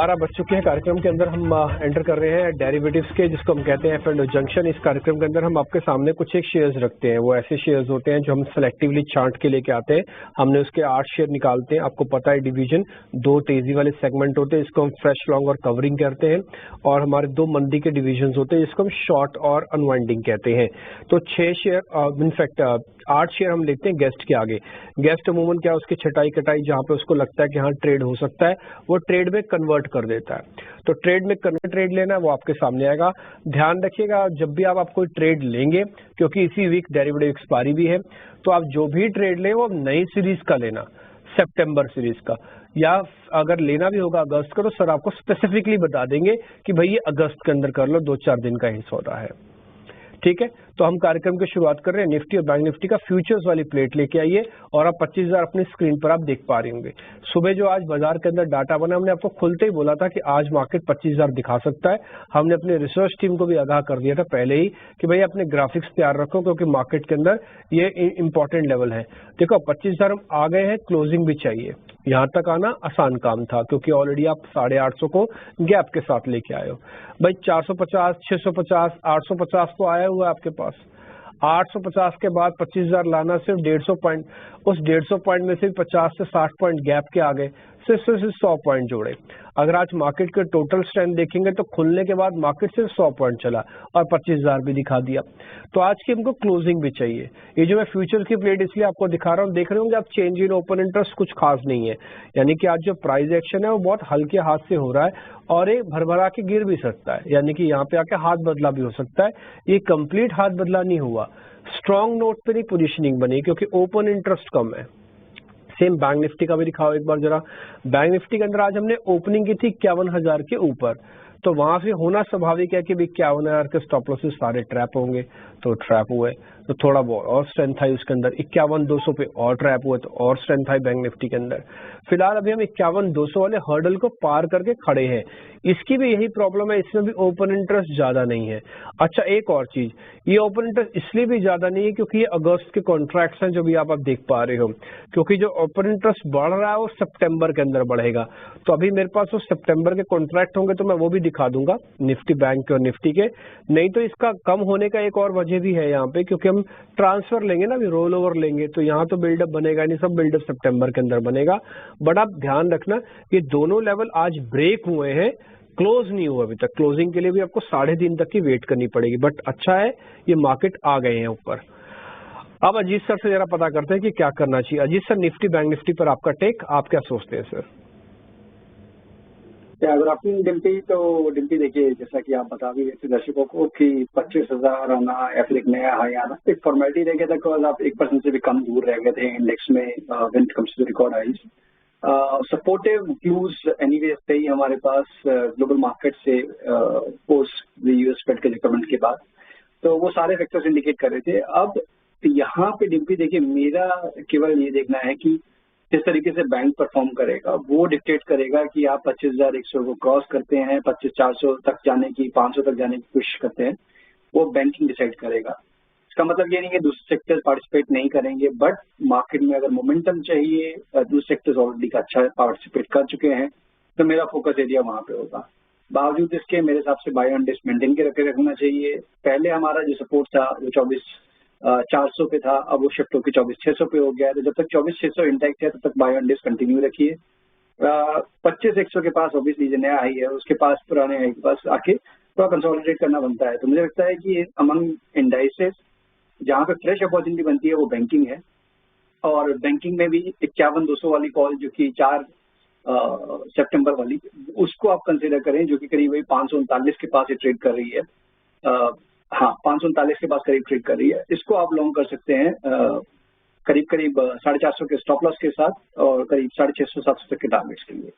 12 बज चुके हैं। कार्यक्रम के अंदर हम एंटर कर रहे हैं डेरिवेटिव्स के, जिसको हम कहते हैं एफ एंड ओ जंक्शन। इस कार्यक्रम के अंदर हम आपके सामने कुछ एक शेयर्स रखते हैं। वो ऐसे शेयर्स होते हैं जो हम सेलेक्टिवली चार्ट के लेके आते हैं। हमने उसके 8 शेयर निकालते हैं। आपको पता है डिवीजन 2 तेजी वाले सेगमेंट होते हैं, इसको हम फ्रेश लॉन्ग और कवरिंग कहते हैं, और हमारे 2 मंदी के डिवीजन होते हैं, जिसको हम शॉर्ट और अनवाइंडिंग कहते हैं। तो 6 शेयर इनफैक्ट 8 शेयर हम लेते हैं गेस्ट के आगे। गेस्ट अमूमन क्या है, उसकी छटाई कटाई जहां पे उसको लगता है कि हाँ ट्रेड हो सकता है, वो ट्रेड में कन्वर्ट कर देता है। तो ट्रेड में कन्वर्ट ट्रेड लेना है वो आपके सामने आएगा। ध्यान रखिएगा जब भी आप कोई ट्रेड लेंगे, क्योंकि इसी वीक डेरिवेटिव एक्सपायरी भी है, तो आप जो भी ट्रेड लें वो नई सीरीज का लेना, सितंबर सीरीज का, या अगर लेना भी होगा अगस्त का, तो सर आपको स्पेसिफिकली बता देंगे कि भाई ये अगस्त के अंदर कर लो, 2-4 दिन का ही सौदा है। ठीक है, तो हम कार्यक्रम की शुरुआत कर रहे हैं। निफ्टी और बैंक निफ्टी का फ्यूचर्स वाली प्लेट लेके आइए, और आप 25,000 अपनी स्क्रीन पर आप देख पा रहे होंगे। सुबह जो आज बाजार के अंदर डाटा बना, हमने आपको खुलते ही बोला था कि आज मार्केट 25,000 दिखा सकता है। हमने अपने रिसर्च टीम को भी आगाह कर दिया था पहले ही कि भाई अपने ग्राफिक्स तैयार रखो, क्योंकि मार्केट के अंदर ये इंपॉर्टेंट लेवल है। देखो 25,000 हम आ गए हैं, क्लोजिंग भी चाहिए। यहाँ तक आना आसान काम था, क्योंकि ऑलरेडी आप 850 को गैप के साथ लेके आए हो। भाई 450, 650, 850 तो आया हुआ है आपके पास। 850 के बाद 25,000 लाना सिर्फ 150 पॉइंट, उस 150 पॉइंट में से 50 से 60 पॉइंट गैप के आ गए, सिर्फ 100 पॉइंट जोड़े। अगर आज मार्केट के टोटल स्ट्रेंथ देखेंगे तो खुलने के बाद मार्केट सिर्फ 100 पॉइंट चला और 25,000 भी दिखा दिया। तो आज की हमको क्लोजिंग भी चाहिए। ये जो मैं फ्यूचर की प्लेट इसलिए आपको दिखा रहा हूँ, देख रहे होंगे आप चेंज इन ओपन इंटरेस्ट कुछ खास नहीं है, यानी कि आज जो प्राइस एक्शन है वो बहुत हल्के हाथ से हो रहा है, और ये भरभरा के गिर भी सकता है, यानी कि यहाँ पे आके हाथ बदला भी हो सकता है। ये कंप्लीट हाथ बदला नहीं हुआ, स्ट्रॉन्ग नोट पे नहीं पोजीशनिंग बनी, क्योंकि ओपन इंटरेस्ट कम है। सेम बैंक निफ्टी का भी दिखाओ एक बार जरा। बैंक निफ्टी के अंदर आज हमने ओपनिंग की थी 51,000 के ऊपर, तो वहां से होना स्वाभाविक है कि 51,000 के स्टॉप लॉसेस सारे ट्रैप होंगे, तो ट्रैप हुए, तो थोड़ा बहुत और स्ट्रेंथ आई उसके अंदर। 51,200 पे और ट्रैप हुए, तो और स्ट्रेंथ आई बैंक निफ्टी के अंदर। फिलहाल अभी हम 51,200 वाले हर्डल को पार करके खड़े हैं। इसकी भी यही प्रॉब्लम है, इसमें भी ओपन इंटरेस्ट ज्यादा नहीं है। अच्छा एक और चीज, ये ओपन इंटरेस्ट इसलिए भी ज्यादा नहीं है क्योंकि ये अगस्त के कॉन्ट्रैक्ट्स हैं जो भी आप देख पा रहे हो, क्योंकि जो ओपन इंटरेस्ट बढ़ रहा है वो सितंबर के अंदर बढ़ेगा। तो अभी मेरे पास वो सितंबर के कॉन्ट्रैक्ट होंगे तो मैं वो भी दिखा दूंगा, निफ्टी बैंक के और निफ्टी के। नहीं तो इसका कम होने का एक और वजह भी है यहाँ पे, क्योंकि हम ट्रांसफर लेंगे ना, अभी रोल ओवर लेंगे, तो यहाँ तो बिल्डअप बनेगा नहीं, सब बिल्डअप सितंबर के अंदर बनेगा। बट आप ध्यान रखना ये दोनों लेवल आज ब्रेक हुए हैं, क्लोज नहीं हुआ अभी तक। क्लोजिंग के लिए भी आपको 3.5 तक की वेट करनी पड़ेगी, बट अच्छा है ये मार्केट आ गए हैं ऊपर। अब अजीत सर से जरा पता करते हैं कि क्या करना चाहिए। Ajit sir, Nifty bank Nifty पर आपका टेक, आप क्या सोचते हैं सर? अगर आपकी डिम्पी, तो डिम्पी देखिए जैसा कि आप बता भी रहे थे दर्शकों को कि 25,000 आना या फिर एक नया हाई आना एक फॉर्मेलिटी रह गया था, बिकॉज आप 1% से भी कम दूर रह गए थे इंडेक्स में when it comes to record highs. Supportive views anyways थे ही हमारे पास ग्लोबल मार्केट से पोस्ट यूएस फेड के रिकमेंड के बाद, तो वो सारे फैक्टर्स इंडिकेट कर रहे थे। अब यहाँ पे डिम्पी देखिए, मेरा केवल ये देखना है कि किस तरीके से बैंक परफॉर्म करेगा, वो डिक्टेट करेगा कि आप 25,100 को क्रॉस करते हैं, 25,400 तक जाने की, 500 तक जाने की कोशिश करते हैं, वो बैंकिंग डिसाइड करेगा। इसका मतलब ये नहीं है दूसरे सेक्टर पार्टिसिपेट नहीं करेंगे, बट मार्केट में अगर मोमेंटम चाहिए, दूसरे सेक्टर्स ऑलरेडी अच्छा पार्टिसिपेट कर चुके हैं, तो मेरा फोकस एरिया वहां पे होगा। बावजूद इसके मेरे हिसाब से बाय ऑन डिप्स मेंटेन के रखना चाहिए। पहले हमारा जो सपोर्ट था वो 24,400 पे था, अब वो शिफ्ट होकर 24,600 पे हो गया है। तो जब तक 24,600 इंटैक्ट है तब तक बाय ऑन डिप्स कंटिन्यू रखिए। 25,100 के पास ऑब्वियसली जो नया हाई है उसके पास, पुराने हाई के पास आके थोड़ा कंसोलिडेट करना बनता है। तो मुझे लगता है कि अमंग इंडाइसेस जहाँ पे फ्रेश अपॉर्चुनिटी बनती है वो बैंकिंग है, और बैंकिंग में भी 51,200 वाली कॉल जो कि 4 सितंबर वाली, उसको आप कंसिडर करें, जो कि करीब 539 के पास ये ट्रेड कर रही है। हाँ, 539 के पास करीब ट्रेड कर रही है। इसको आप लॉन्ग कर सकते हैं करीब 450 के स्टॉप लॉस के साथ, और करीब 650-700 तक के टारगेट्स के लिए।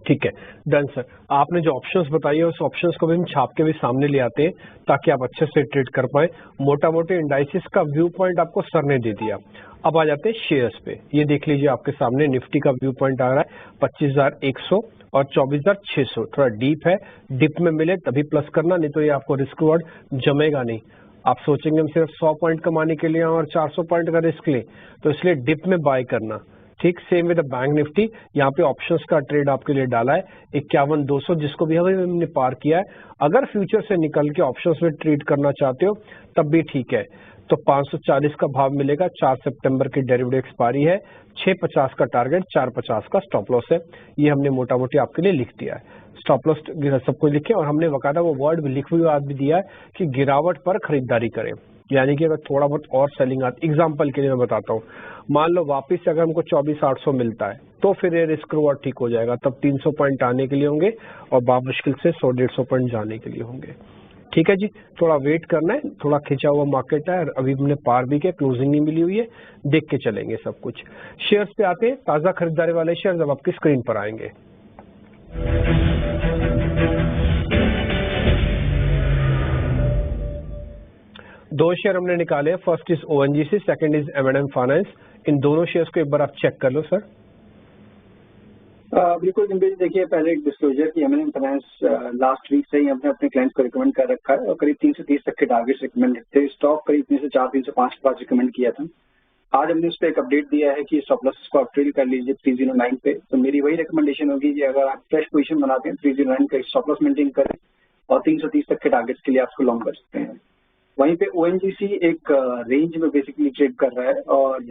ठीक है, डन सर। आपने जो ऑप्शंस बताई है उस ऑप्शंस को भी हम छाप के भी सामने ले आते हैं ताकि आप अच्छे से ट्रेड कर पाए। मोटा मोटे इंडाइसिस का व्यू पॉइंट आपको सर ने दे दिया। अब आ जाते हैं शेयर्स पे। ये देख लीजिए आपके सामने निफ्टी का व्यू पॉइंट आ रहा है 25,100 और 24,600। थोड़ा डीप है, डिप में मिले तभी प्लस करना, नहीं तो ये आपको रिस्क रिवॉर्ड जमेगा नहीं। आप सोचेंगे हम सिर्फ 100 पॉइंट कमाने के लिए और 400 पॉइंट का रिस्क लें, तो इसलिए डिप में बाय करना। ठीक सेम विद बैंक निफ्टी, यहाँ पे ऑप्शंस का ट्रेड आपके लिए डाला है 51,200 जिसको भी हमने पार किया है। अगर फ्यूचर से निकल के ऑप्शंस में ट्रेड करना चाहते हो तब भी ठीक है, तो 540 का भाव मिलेगा। 4 सितंबर की डेरिवेटिव एक्सपायरी है, 650 का टारगेट, 450 का स्टॉप लॉस है। ये हमने मोटा मोटी आपके लिए लिख दिया है, स्टॉप लॉस सब कुछ लिखे, और हमने बकायदा वो वर्ड भी लिखे हुए भी दिया है कि गिरावट पर खरीदारी करें, यानी कि अगर थोड़ा बहुत और सेलिंग आती। एग्जाम्पल के लिए मैं बताता हूँ, मान लो वापस से अगर हमको 24,800 मिलता है तो फिर ये रिस्क रिवॉर्ड ठीक हो जाएगा, तब 300 पॉइंट आने के लिए होंगे और मुश्किल से 100-150 पॉइंट जाने के लिए होंगे। ठीक है जी, थोड़ा वेट करना है, थोड़ा खिंचा हुआ मार्केट है, अभी हमने पार भी किया, क्लोजिंग नहीं मिली हुई है, देख के चलेंगे सब कुछ। शेयर्स पे आते हैं, ताजा खरीदारी वाले शेयर्स अब आपकी स्क्रीन पर आएंगे। दो शेयर हमने निकाले, first is ONGC, second is M&M finance. इन दोनों शेयर्स को एक बार आप चेक कर लो सर। बिल्कुल जिम्बी, देखिए पहले एक डिस्क्लोजर की M&M फाइनेंस लास्ट वीक से ही हमने अपने क्लाइंट्स को रिकमेंड कर रखा है और करीब 3 से 30 तक के टारगेट्स रिकमेंड थे। स्टॉक करीब 3 से 4, 3 से 5 के पास रिकमेंड किया था। आज हमने उस पर एक अपडेट दिया है कि स्टॉप लॉस को आप ट्रेड कर लीजिए 309 पे। तो मेरी वही रिकमेंडेशन होगी कि अगर आप फ्रेश पोजीशन बनाते हैं 309 का स्टॉप लॉस मेंटेन करें और 330 तक के टारगेट्स के लिए आपको लॉन्ग कर सकते हैं। वहीं पे ONGC एक रेंज में बेसिकली ट्रेड कर रहा है और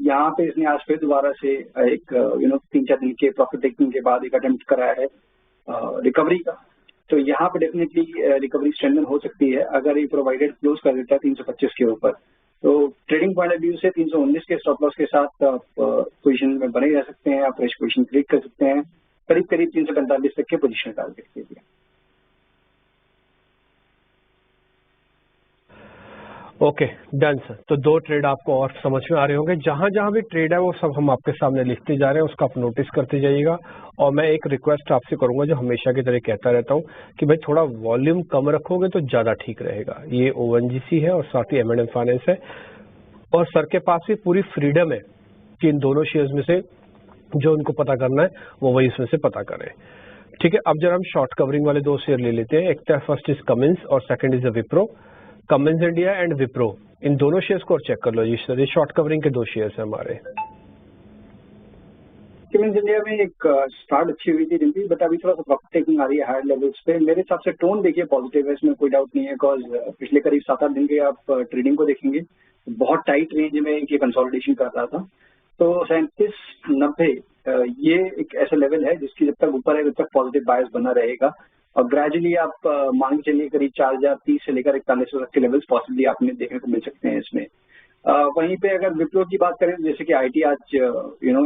यहाँ पे इसने आज फिर दोबारा से एक 3-4 दिन के प्रॉफिट टेकिंग के बाद एक अटेम्प्ट कराया है रिकवरी का। तो यहाँ पे डेफिनेटली रिकवरी स्ट्रेंथन हो सकती है अगर ये प्रोवाइडेड क्लोज कर देता है 325 के ऊपर। तो ट्रेडिंग पॉइंट ऑफ व्यू से 319 के स्टॉप लॉस के साथ आप पोजीशन में बने रह सकते हैं, आप फ्रेश पोजीशन क्रिएट कर सकते हैं करीब 345 तक के पोजीशन टारगेट के लिए। Okay done sir. तो दो ट्रेड आपको और समझ में आ रहे होंगे, जहां जहां भी ट्रेड है वो सब हम आपके सामने लिखते जा रहे हैं, उसका आप नोटिस करते जाइएगा। और मैं एक रिक्वेस्ट आपसे करूंगा जो हमेशा की तरह कहता रहता हूं कि भाई थोड़ा वॉल्यूम कम रखोगे तो ज्यादा ठीक रहेगा। ये ONGC है और साथ ही M&M फाइनेंस है, और सर के पास भी पूरी फ्रीडम है कि इन दोनों शेयर्स में से जो उनको पता करना है वो वही इसमें से पता करें। ठीक है, अब जरा हम शॉर्ट कवरिंग वाले दो शेयर ले लेते हैं। एक फर्स्ट इज कमिंस और second is Wipro. Cummins India and Wipro, इन दोनों शेयर्स को और चेक कर लो जी सर, ये शॉर्ट कवरिंग के दो शेयर्स हैं हमारे। कमिंस इंडिया में एक स्टार्ट अच्छी हुई थी जिनकी, बट अभी थोड़ा सा प्रॉफिट टेकिंग आ रही है हायर लेवल्स पे। मेरे हिसाब से टोन देखिए पॉजिटिव है, इसमें कोई डाउट नहीं है। बिकॉज पिछले करीब 7-8 दिन के आप ट्रेडिंग को देखेंगे बहुत टाइट रेंज में ये कंसोलिडेशन कर रहा था। तो 37-90 ये एक ऐसा लेवल है जिसकी जब तक ऊपर है तब तक पॉजिटिव बायस बना रहेगा और ग्रेजुअली आप मान के चलिए करीब 4030 से लेकर 4100 तक के लेवल्स पॉसिबली आपने देखने को मिल सकते हैं इसमें। वहीं पे अगर विप्रो की बात करें जैसे कि IT आज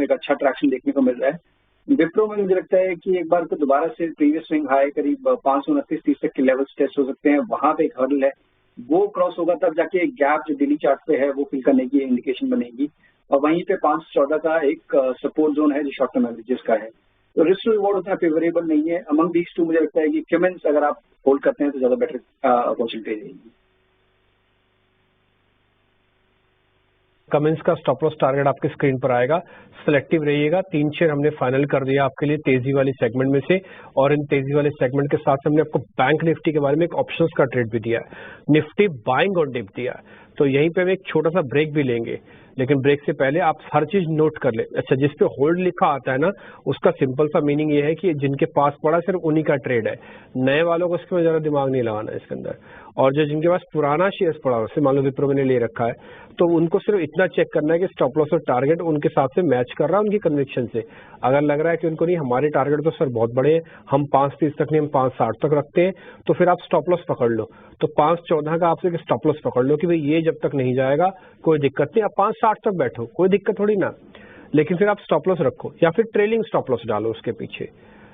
एक अच्छा ट्रैक्शन देखने को मिल रहा है। विप्रो में मुझे लगता है कि एक बार तो दोबारा से प्रीवियस स्विंग हाई करीब 529-30 तक के लेवल्स टेस्ट हो सकते हैं, वहां पे एक हर्डल है, वो क्रॉस होगा तब जाके एक गैप जो डेली चार्ट पे है वो फिल करने की इंडिकेशन बनेगी। और वहीं पे 514 का एक सपोर्ट जोन है जो शॉर्ट टर्म एवरेजेस का है। तो रिस्क टू रिवॉर्ड उतना फेवरेबल नहीं है। अमंग दीज टू मुझे लगता है कि कमिंस अगर आप होल्ड करते हैं तो ज्यादा बेटर अपॉर्चुनिटी रहेगी। कमिंस का स्टॉप लॉस टारगेट आपके स्क्रीन पर आएगा, सिलेक्टिव रहिएगा। 3 शेयर हमने फाइनल कर दिया आपके लिए तेजी वाली सेगमेंट में से, और इन तेजी वाले सेगमेंट के साथ हमने आपको बैंक निफ्टी के बारे में एक ऑप्शंस का ट्रेड भी दिया है, निफ्टी बाइंग और डिप दिया है। तो यहीं पे हम एक छोटा सा ब्रेक भी लेंगे, लेकिन ब्रेक से पहले आप हर चीज नोट कर ले। अच्छा, जिस पे होल्ड लिखा आता है ना उसका सिंपल सा मीनिंग ये है कि जिनके पास पड़ा सिर्फ उन्हीं का ट्रेड है, नए वालों को इसके में ज्यादा दिमाग नहीं लगाना है इसके अंदर। और जो जिनके पास पुराना शेयर्स पड़ा उससे मान लो विप्रो मैंने ले रखा है तो उनको सिर्फ इतना चेक करना है कि स्टॉप लॉस और टारगेट उनके साथ से मैच कर रहा है उनकी कन्विक्शन से। अगर लग रहा है कि उनको नहीं हमारे टारगेट तो सर बहुत बड़े हैं, हम 530 तक नहीं हम 560 तक रखते हैं, तो फिर आप स्टॉप लॉस पकड़ लो। तो 514 का आपसे स्टॉप लॉस पकड़ लो कि भाई ये जब तक नहीं जाएगा कोई दिक्कत नहीं, आप 560 तक बैठो कोई दिक्कत थोड़ी ना, लेकिन फिर आप स्टॉप लॉस रखो या फिर ट्रेलिंग स्टॉप लॉस डालो उसके पीछे,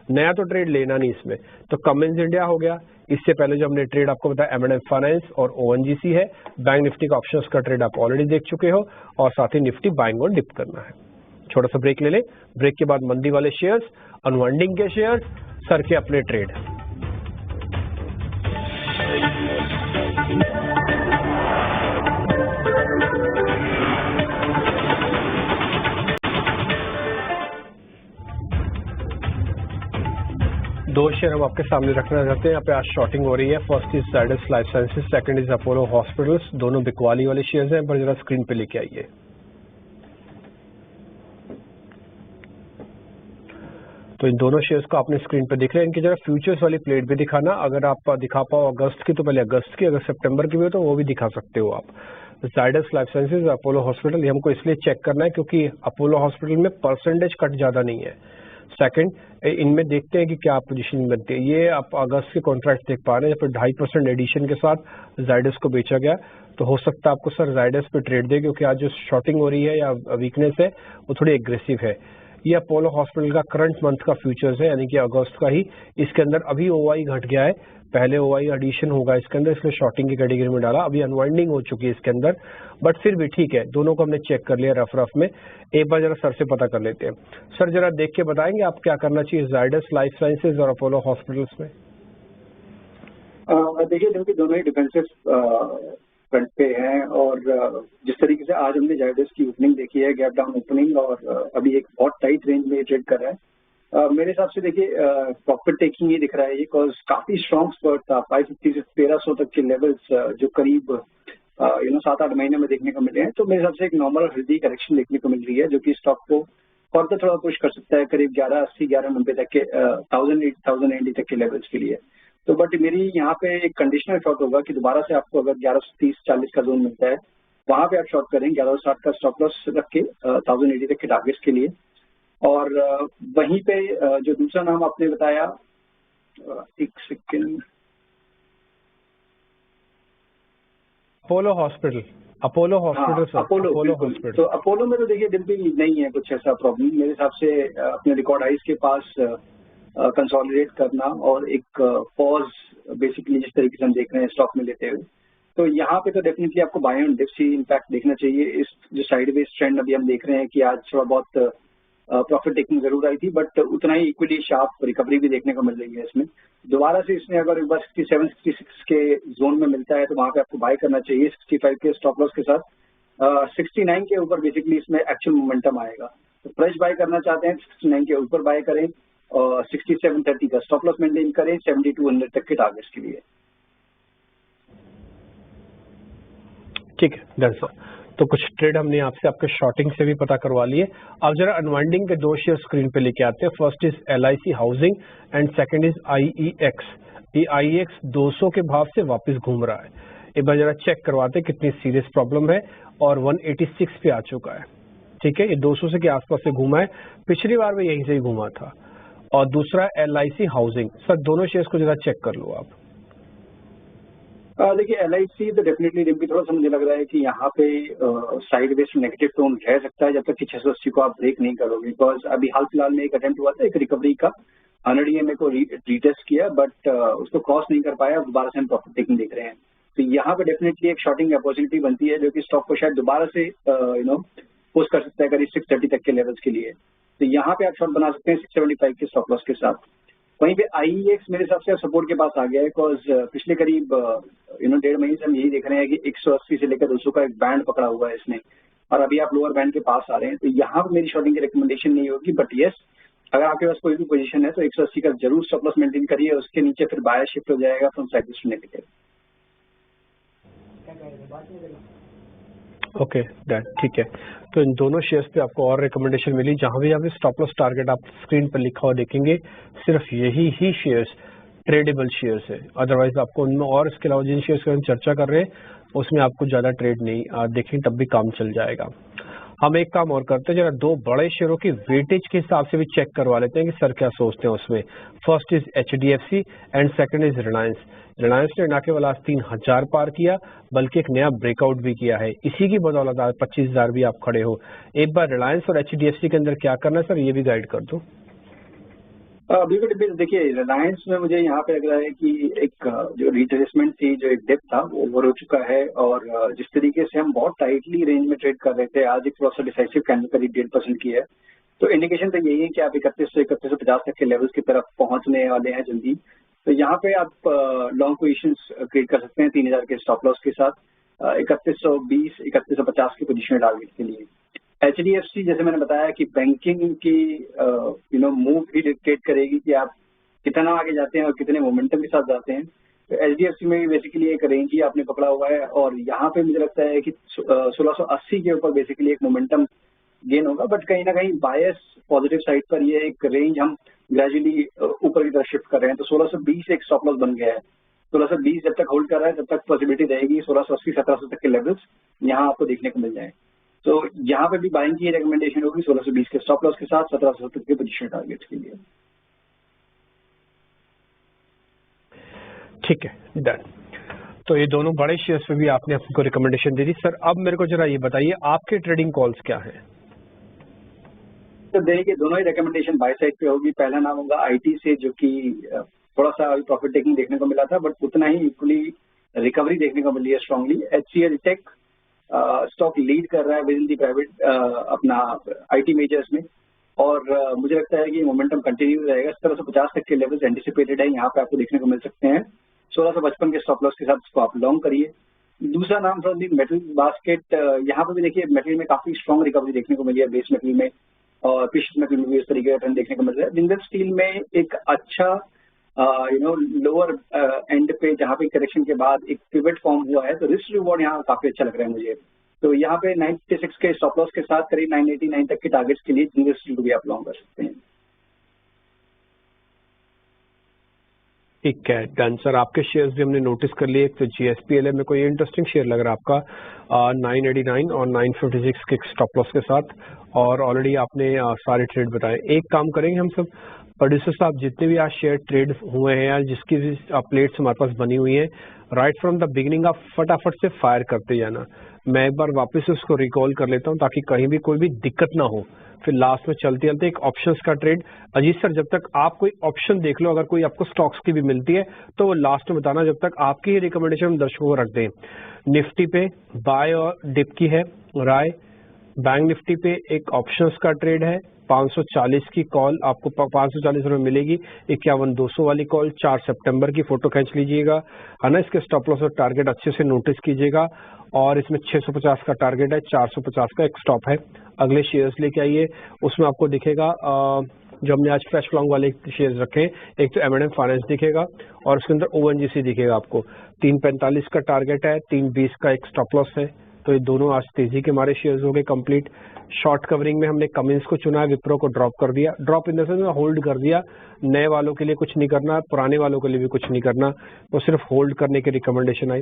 नया तो ट्रेड लेना नहीं इसमें। तो कमिंस इंडिया हो गया, इससे पहले जो हमने ट्रेड आपको बताया M&M फाइनेंस और ONGC है। बैंक निफ्टी का ऑप्शंस का ट्रेड आप ऑलरेडी देख चुके हो, और साथ ही निफ्टी बाइंग और डिप करना है। छोटा सा ब्रेक ले लें, ब्रेक के बाद मंदी वाले शेयर्स, अनवाइंडिंग के शेयर्स, सर के अपने ट्रेड। दो शेयर हम आपके सामने रखना चाहते हैं, यहाँ पे आज शॉर्टिंग हो रही है। First is Zydus life sciences, second is Apollo hospitals. दोनों बिकवाली वाले शेयर्स हैं, पर जरा स्क्रीन पे लेके आइए। तो इन दोनों शेयर्स को आपने स्क्रीन पे दिख रहे हैं, इनकी जरा फ्यूचर्स वाली प्लेट भी दिखाना, अगर आप दिखा पाओ अगस्त की तो पहले अगस्त की, अगर सितंबर की भी हो तो वो भी दिखा सकते हो आप। Zydus life sciences, Apollo hospital, ये हमको इसलिए चेक करना है क्योंकि अपोलो हॉस्पिटल में परसेंटेज कट ज्यादा नहीं है। सेकंड, इनमें देखते हैं कि क्या पोजीशन बनती है। ये आप अगस्त के कॉन्ट्रैक्ट देख पा रहे हैं, फिर 2.5% एडिशन के साथ जायडस को बेचा गया, तो हो सकता है आपको सर जायडस पे ट्रेड दे, क्योंकि आज जो शॉर्टिंग हो रही है या वीकनेस है वो थोड़ी एग्रेसिव है। ये अपोलो हॉस्पिटल का करंट मंथ का फ्यूचर्स है, यानी कि अगस्त का ही। इसके अंदर अभी ओआई घट गया है, पहले ओआई एडिशन होगा इसके अंदर, इसलिए शॉर्टिंग की कैटेगरी में डाला। अभी अनवाइंडिंग हो चुकी है इसके अंदर, बट फिर भी ठीक है, दोनों को हमने चेक कर लिया रफ में। एक बार जरा सर से पता कर लेते हैं। सर जरा देख के बताएंगे आप क्या करना चाहिए जायडस लाइफ साइंसेज और अपोलो हॉस्पिटल्स में? देखिए, क्योंकि दोनों ही डिफेंसिव फ्रंट पे हैं, और जिस तरीके से आज हमने जायडस की ओपनिंग देखी है, गैप डाउन ओपनिंग, और अभी एक बहुत टाइट रेंज में ट्रेड कर रहा है। मेरे हिसाब से देखिए प्रॉफिट टेकिंग ही दिख रहा है ये, बिकॉज काफी स्ट्रॉन्ग स्पर्ट था। 550 से 1300 तक के लेवल्स जो करीब 7-8 महीने में देखने को मिले हैं। तो मेरे हिसाब से एक नॉर्मल हेल्दी करेक्शन देखने को मिल रही है, जो कि स्टॉक को फर्दर थोड़ा पुश कर सकता है करीब 1180, 1190 तक के 1080 तक के लेवल्स के लिए। तो बट मेरी यहाँ पे एक कंडीशनल शॉर्ट होगा कि दोबारा से आपको अगर 1130-40 का जोन मिलता है, वहां पे आप शॉर्ट करें 1160 का स्टॉप लॉस रख के 1080 तक के टारगेट्स के लिए। और वहीं पे जो दूसरा नाम आपने बताया, एक second, Apollo hospital. Apollo hospital sir, Apollo hospital. तो अपोलो में तो देखिए डिम्पी नहीं है कुछ ऐसा प्रॉब्लम मेरे हिसाब से। अपने रिकॉर्ड हाइस के पास कंसोलिडेट करना और एक पॉज बेसिकली जिस तरीके से हम देख रहे हैं स्टॉक में लेते हुए, तो यहाँ पे तो डेफिनेटली आपको बाय ऑन डिप्स ही इम्पैक्ट देखना चाहिए। इस जो साइडवेज ट्रेंड अभी हम देख रहे हैं कि आज थोड़ा बहुत प्रॉफिट टेकिंग जरूर आई थी, बट उतना ही इक्वली शार्प रिकवरी भी देखने को मिल रही है इसमें। दोबारा से इसमें अगर एक बार 67-66 के जोन में मिलता है तो वहां पे आपको बाय करना चाहिए 65 के स्टॉप लॉस के साथ। 69 के ऊपर बेसिकली इसमें एक्चुअल मोमेंटम आएगा, तो फ्रेश बाय करना चाहते हैं 69 के ऊपर बाय करें, और 6730 का स्टॉप लॉस मेंटेन करें 7200 तक के टारगेट्स के लिए। ठीक है डन सर। तो कुछ ट्रेड हमने आपसे आपके शॉर्टिंग से भी पता करवा लिए। अब जरा अनवाइंडिंग के दो शेयर स्क्रीन पे लेके आते हैं। First is LIC housing and second is IEX। ये IEX 200 के भाव से वापस घूम रहा है। एक बार जरा चेक करवाते कितनी सीरियस प्रॉब्लम है, और 186 पे आ चुका है। ठीक है, ये 200 से के आसपास से घूमा है, पिछली बार भी यहीं से ही घूमा था। और दूसरा LIC हाउसिंग। सर दोनों शेयर्स को जरा चेक कर लो आप। देखिए LIC तो डेफिनेटली डिम्पी थोड़ा सा मुझे लग रहा है कि यहाँ पे साइडवेज नेगेटिव टोन रह सकता है जब तक कि 680 को आप ब्रेक नहीं करोगे, बिकॉज अभी हाल फिलहाल में एक अटेम्प्ट हुआ था एक रिकवरी का, 100 EMA को रीटेस्ट किया, बट उसको क्रॉस नहीं कर पाया, दोबारा से हम प्रॉफिट टेकिंग देख रहे हैं। तो यहाँ पे डेफिनेटली एक शॉर्टिंग अपॉर्चुनिटी बनती है, जो कि स्टॉक को शायद दोबारा से पुश कर सकता है करीब 630 तक के लेवल्स के लिए। तो यहाँ पे आप शॉर्ट बना सकते हैं 675 के स्टॉप लॉस के साथ। वहीं पे IEX मेरे हिसाब से सपोर्ट के पास आ गया है, बिकॉज पिछले करीब 1.5 महीने से हम यही देख रहे हैं कि 180 से लेकर 200 का एक बैंड पकड़ा हुआ है इसने, और अभी आप लोअर बैंड के पास आ रहे हैं। तो यहाँ पे मेरी शॉर्टिंग की रिकमेंडेशन नहीं होगी, बट यस अगर आपके पास कोई भी पोजीशन है तो 180 का जरूर स्टॉप लॉस मेंटेन करिए, उसके नीचे फिर बायर शिफ्ट हो जाएगा from sideways to negative. Okay done, ठीक है। तो इन दोनों शेयर्स पे आपको और रिकमेंडेशन मिली, जहां भी आपने स्टॉप लॉस टारगेट आप स्क्रीन पर लिखा हुआ देखेंगे, सिर्फ यही ही शेयर्स ट्रेडेबल शेयर्स है। अदरवाइज आपको उनमें और इसके अलावा जिन शेयर्स की हम चर्चा कर रहे हैं उसमें आपको ज्यादा ट्रेड नहीं देखेंगे, तब भी काम चल जाएगा। हम एक काम और करते हैं, जरा दो बड़े शेयरों की वेटेज के हिसाब से भी चेक करवा लेते हैं कि सर क्या सोचते हैं उसमें। First is HDFC and second is Reliance. Reliance ने ना केवल आज 3000 पार किया, बल्कि एक नया ब्रेकआउट भी किया है। इसी की बदौलत आज 25,000 भी आप खड़े हो। एक बार रिलायंस और HDFC के अंदर क्या करना है सर, ये भी गाइड कर दो। बिल्कुल देखिए, रिलायंस में मुझे यहाँ पे लग रहा है कि एक जो रिट्रेसमेंट थी, जो एक डिप था, वो ओवर हो चुका है, और जिस तरीके से हम बहुत टाइटली रेंज में ट्रेड कर रहे थे, आज एक थोड़ा सा डिसाइसिव कैंडल करीब 1.5% की है। तो इंडिकेशन तो यही है कि आप 3150 तक के लेवल्स की तरफ पहुंचने वाले हैं जल्दी। तो यहाँ पे आप लॉन्ग पोजिशंस क्रिएट कर सकते हैं 3000 के स्टॉप लॉस के साथ, 3120, 3150 की पोजीशन टारगेट के लिए। HDFC जैसे मैंने बताया कि बैंकिंग की मूव भी डिक्टेट करेगी कि आप कितना आगे जाते हैं और कितने मोमेंटम के साथ जाते हैं। तो HDFC में भी बेसिकली एक रेंज ही आपने पकड़ा हुआ है, और यहाँ पे मुझे लगता है कि 1680 के ऊपर बेसिकली एक मोमेंटम गेन होगा, बट कहीं ना कहीं बायस पॉजिटिव साइड पर ये एक रेंज हम ग्रेजुअली ऊपर की तरफ शिफ्ट कर रहे हैं, तो 1620 एक स्टॉप लॉस बन गया है। 1620 जब तक होल्ड कर रहा है तब तक पॉसिबिलिटी रहेगी 1680 1700 तक के लेवल्स यहाँ आपको देखने को मिल जाए। तो यहाँ पे भी बाइंग की रिकमेंडेशन होगी 1620 के स्टॉप लॉस के साथ 1700 तक के पोजीशन टारगेट्स के लिए। ठीक है, डन। तो ये दोनों बड़े शेयर्स पे भी आपने आपको रिकमेंडेशन दे दी। सर अब मेरे को जरा ये बताइए आपके ट्रेडिंग कॉल्स क्या हैं? तो देखिए दोनों ही रिकमेंडेशन बाय साइड पे होगी। पहला नाम होगा आईटी से, जो कि थोड़ा सा प्रॉफिट टेकिंग देखने को मिला था, बट उतना ही इक्वली रिकवरी देखने को मिली है strongly. HCL tech stock lead कर रहा है विद इन दी प्राइवेट अपना आईटी मेजर्स में, और मुझे लगता है कि मोमेंटम कंटिन्यू रहेगा। 1750 तक के लेवल्स एंटिसिपेटेड है, यहाँ पे आपको देखने को मिल सकते हैं। 1655 के स्टॉप लॉस के साथ इसको आप लॉन्ग करिए। दूसरा नाम फ्रॉम दी मेटल बास्केट, यहाँ पे भी देखिए मेटल में काफी स्ट्रॉन्ग रिकवरी देखने को मिली है, बेस मेटल में और प्रीशियस मेटल में भी इस तरीके का ट्रेंड देखने को मिल रहा है। जिंदल स्टील में एक अच्छा लोअर एंड पे जहाँ पे करेक्शन के बाद एक पिवट फॉर्म हुआ है, तो रिस्क रिवॉर्ड यहाँ काफी अच्छा लग रहा है मुझे। तो यहाँ पे 96 के स्टॉप लॉस के साथ करीब 989 तक के टारगेट्स के लिए जिंदल स्टील को भी आप लॉन्ग कर सकते हैं। ठीक है, डन सर। आपके शेयर्स भी हमने नोटिस कर लिए। तो GSPL है, मेरे को ये इंटरेस्टिंग शेयर लग रहा है आपका 989 और 956 के स्टॉप लॉस के साथ, और ऑलरेडी आपने सारे ट्रेड बताए। एक काम करेंगे हम सब प्रोड्यूसर साहब, जितने भी आज शेयर ट्रेड हुए हैं या जिसकी भी प्लेट्स हमारे पास बनी हुई हैं, राइट फ्रॉम द बिगिनिंग आप फटाफट से फायर करते जाना। मैं एक बार वापस से उसको रिकॉल कर लेता हूँ ताकि कहीं भी कोई भी दिक्कत ना हो। फिर लास्ट में चलते चलते एक ऑप्शंस का ट्रेड। अजीत सर, जब तक आप कोई ऑप्शन देख लो, अगर कोई आपको स्टॉक्स की भी मिलती है तो वो लास्ट में बताना, जब तक आपकी ही रिकमेंडेशन दर्शकों को रख दें। निफ्टी पे बाय और डिप की है राय। बैंक निफ्टी पे एक ऑप्शंस का ट्रेड है, 540 की कॉल आपको 540 रुपये मिलेगी। 51-200 वाली कॉल 4 सितंबर की, फोटो खींच लीजिएगा, है ना। इसके स्टॉप लॉस और टारगेट अच्छे से नोटिस कीजिएगा, और इसमें 650 का टारगेट है, 450 का एक स्टॉप है। अगले शेयर्स लेके आइए, उसमें आपको दिखेगा जो हमने आज फ्रेश लॉन्ग वाले शेयर्स रखे हैं, एक तो M&M फाइनेंस दिखेगा और उसके अंदर ONGC दिखेगा आपको। 345 का टारगेट है, 320 का एक स्टॉप लॉस है। तो ये दोनों आज तेजी के हमारे शेयर्स हो गए कंप्लीट। शॉर्ट कवरिंग में हमने कमिंस को चुना है, विप्रो को ड्रॉप कर दिया। Drop in the sense hold कर दिया। नए वालों के लिए कुछ नहीं करना, पुराने वालों के लिए भी कुछ नहीं करना, तो सिर्फ होल्ड करने की रिकमेंडेशन आई।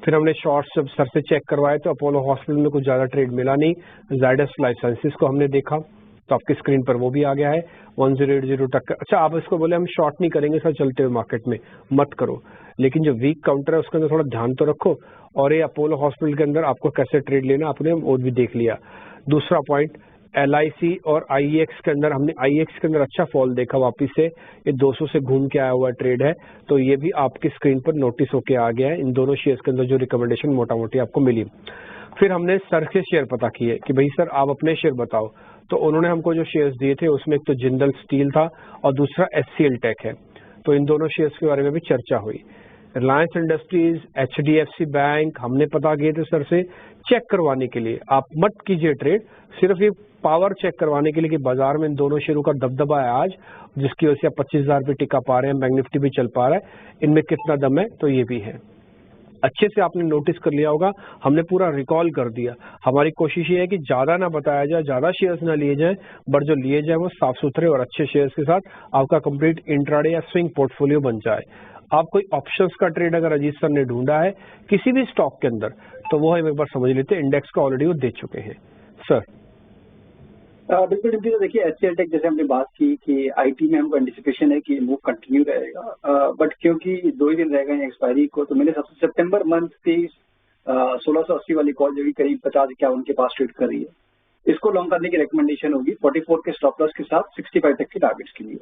फिर हमने शॉर्ट्स जब सर से चेक करवाए तो अपोलो हॉस्पिटल में कुछ ज़्यादा ट्रेड मिला नहीं। जायडस लाइफ साइंसेज को हमने देखा तो आपकी स्क्रीन पर वो भी आ गया है 1080 तक। अच्छा, आप इसको बोले हम शॉर्ट नहीं करेंगे सर चलते हुए मार्केट में, मत करो, लेकिन जो वीक काउंटर है उसके अंदर थोड़ा ध्यान तो रखो। और ये अपोलो हॉस्पिटल के अंदर आपको कैसे ट्रेड लेना आपने वो भी देख लिया। दूसरा पॉइंट, LIC और IEX के अंदर हमने IEX के अंदर अच्छा फॉल देखा वापिस से, ये 200 से घूम के आया हुआ ट्रेड है, तो ये भी आपकी स्क्रीन पर नोटिस होके आ गया है। इन दोनों शेयर्स के अंदर जो रिकमेंडेशन मोटा मोटी आपको मिली। फिर हमने सर के शेयर पता किए कि भाई सर आप अपने शेयर बताओ, तो उन्होंने हमको जो शेयर्स दिए थे उसमें एक तो जिंदल स्टील था और दूसरा HCL टेक है। तो इन दोनों शेयर्स के बारे में भी चर्चा हुई। रिलायंस इंडस्ट्रीज, HDFC बैंक हमने पता किए थे सर से चेक करवाने के लिए। आप मत कीजिए ट्रेड, सिर्फ ये पावर चेक करवाने के लिए कि बाजार में इन दोनों शेयरों का दबदबा है आज, जिसकी वजह से आप 25,000 पे टिका पा रहे हैं। बैंक निफ्टी भी चल पा रहा है, इनमें कितना दम है, तो ये भी है। अच्छे से आपने नोटिस कर लिया होगा, हमने पूरा रिकॉल कर दिया। हमारी कोशिश ये है कि ज्यादा ना बताया जाए, ज्यादा शेयर्स ना लिए जाए, बट जो लिए जाए वो साफ सुथरे और अच्छे शेयर्स के साथ आपका कंप्लीट इंट्राडे या स्विंग पोर्टफोलियो बन जाए। आप कोई ऑप्शंस का ट्रेड अगर अजीत सर ने ढूंढा है किसी भी स्टॉक के अंदर, तो वो हम एक बार समझ लेते हैं, इंडेक्स का ऑलरेडी वो दे चुके हैं सर। बिल्कुल डिम्पी, तो देखिए HCL टेक जैसे हमने बात की कि IT में हमको एंटिसिपेशन है कि मूव कंटिन्यू रहेगा, बट क्योंकि 2 ही दिन रहेगा एक्सपायरी को, तो मैंने सबसे सितंबर मंथ की 1680 वाली कॉल जो कि करीब 50-51 के पास ट्रेड कर रही है, इसको लॉन्ग करने की रिकमेंडेशन होगी 44 के स्टॉप लॉस के साथ 65 तक के टारगेट्स के लिए।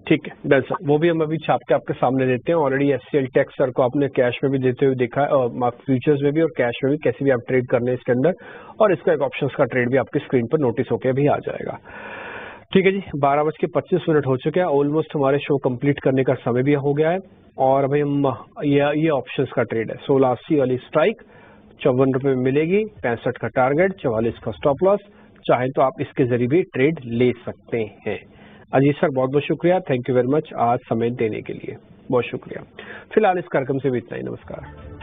ठीक है डन सर, वो भी हम अभी छाप के आपके सामने देते हैं। ऑलरेडी HCL टेक सर को आपने कैश में भी देते हुए देखा है, और फ्यूचर्स में भी और कैश में भी, कैसे भी आप ट्रेड करने इसके अंदर, और इसका एक ऑप्शंस का ट्रेड भी आपकी स्क्रीन पर नोटिस होकर भी आ जाएगा। ठीक है जी, 12:25 हो चुके हैं, ऑलमोस्ट हमारे शो कंप्लीट करने का समय भी हो गया है। और अभी हम ये ऑप्शंस का ट्रेड है, 1680 वाली स्ट्राइक 54 रुपये में मिलेगी, 65 का टारगेट, 44 का स्टॉप लॉस। चाहे तो आप इसके जरिए भी ट्रेड ले सकते हैं। अजीत सर बहुत बहुत शुक्रिया, थैंक यू वेरी मच आज समय देने के लिए, बहुत शुक्रिया। फिलहाल इस कार्यक्रम से भी इतना ही, नमस्कार।